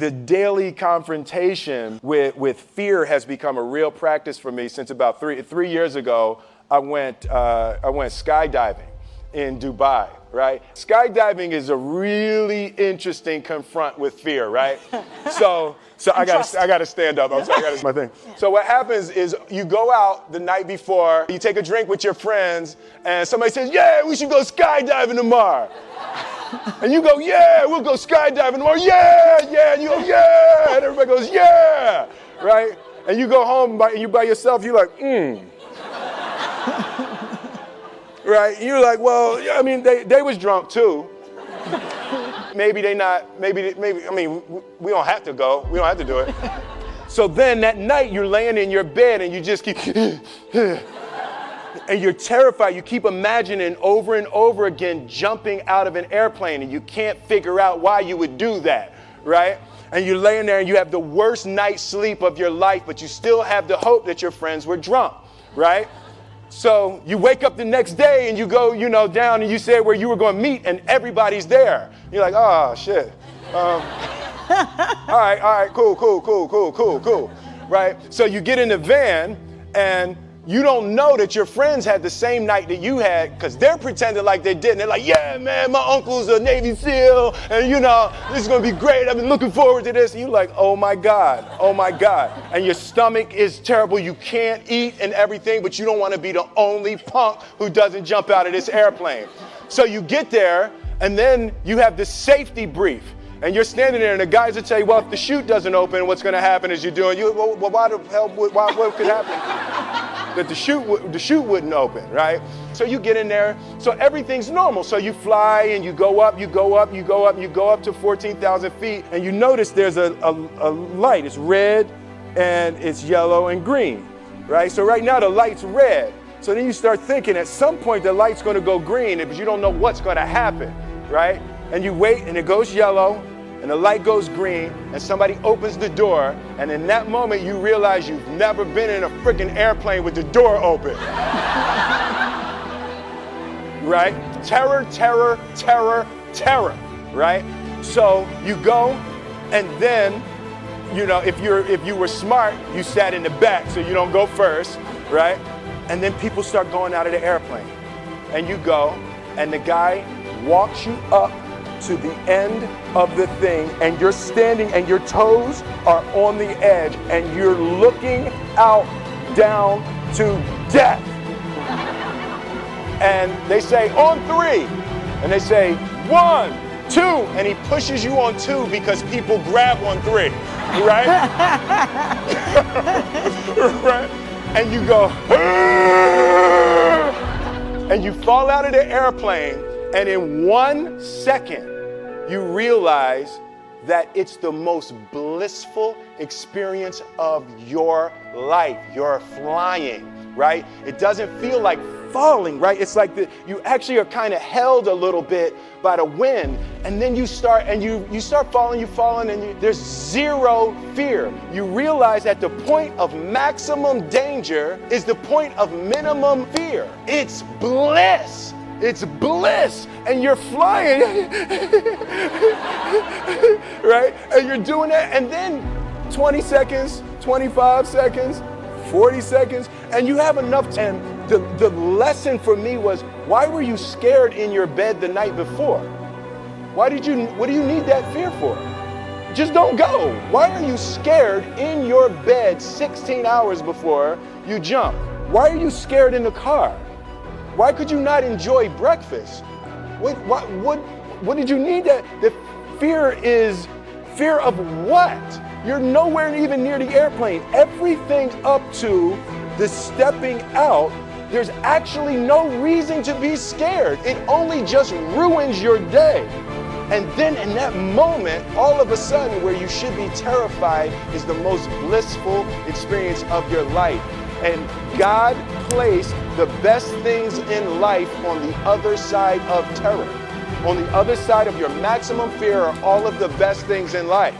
The daily confrontation with fear has become a real practice for me since about three years ago. I went skydiving in Dubai, right? Skydiving is a really interesting confront with fear, right? So I gotta stand up. I'm sorry, that's my thing. So what happens is you go out the night before, you take a drink with your friends, and somebody says, "Yeah, we should go skydiving tomorrow." And you go, "Yeah, we'll go skydiving tomorrow." "Yeah, yeah." And you go, "Yeah." And everybody goes, "Yeah." Right? And you go home you by yourself, you're like, Right? And you're like, well, I mean, they was drunk too. Maybe they not, I mean, we don't have to go. We don't have to do it. So then that night you're laying in your bed and you just keep, and you're terrified. You keep imagining over and over again jumping out of an airplane, and you can't figure out why you would do that, right? And you're laying there and you have the worst night's sleep of your life, but you still have the hope that your friends were drunk, right? So you wake up the next day and you go, down and you say where you were going to meet and everybody's there. You're like, oh, shit. All right, cool, right? So you get in the van and you don't know that your friends had the same night that you had because they're pretending like they didn't. They're like, "Yeah, man, my uncle's a Navy SEAL, and this is going to be great. I've been looking forward to this." And you're like, oh my God. And your stomach is terrible. You can't eat and everything, but you don't want to be the only punk who doesn't jump out of this airplane. So you get there, and then you have this safety brief. And you're standing there, and the guys will tell you, well, if the chute doesn't open, what's going to happen is well, why the hell, what could happen? That the chute wouldn't open, right? So you get in there, so everything's normal. So you fly, and you go up to 14,000 feet, and you notice there's a light. It's red, and it's yellow and green, right? So right now, the light's red. So then you start thinking, at some point, the light's going to go green, but you don't know what's going to happen, right? And you wait, and it goes yellow, and the light goes green, and somebody opens the door, and in that moment, you realize you've never been in a freaking airplane with the door open. Right? Terror, right? So you go, and then, if you were smart, you sat in the back, so you don't go first, right? And then people start going out of the airplane, and you go, and the guy walks you up to the end of the thing, and you're standing and your toes are on the edge and you're looking out down to death. And they say, on 3. And they say, 1, 2. And he pushes you on 2 because people grab on 3, right? Right? And you go, and you fall out of the airplane. And in 1 second, you realize that it's the most blissful experience of your life. You're flying, right? It doesn't feel like falling, right? It's like you actually are kind of held a little bit by the wind, and then you start falling, and there's zero fear. You realize that the point of maximum danger is the point of minimum fear. It's bliss. It's bliss, and you're flying, right? And you're doing that, and then 20 seconds, 25 seconds, 40 seconds, and you have enough time. The lesson for me was, why were you scared in your bed the night before? What do you need that fear for? Just don't go. Why are you scared in your bed 16 hours before you jump? Why are you scared in the car? Why could you not enjoy breakfast? What did you need that? The fear is fear of what? You're nowhere even near the airplane. Everything up to the stepping out, there's actually no reason to be scared. It only just ruins your day. And then in that moment, all of a sudden, where you should be terrified is the most blissful experience of your life. And God placed the best things in life on the other side of terror. On the other side of your maximum fear are all of the best things in life.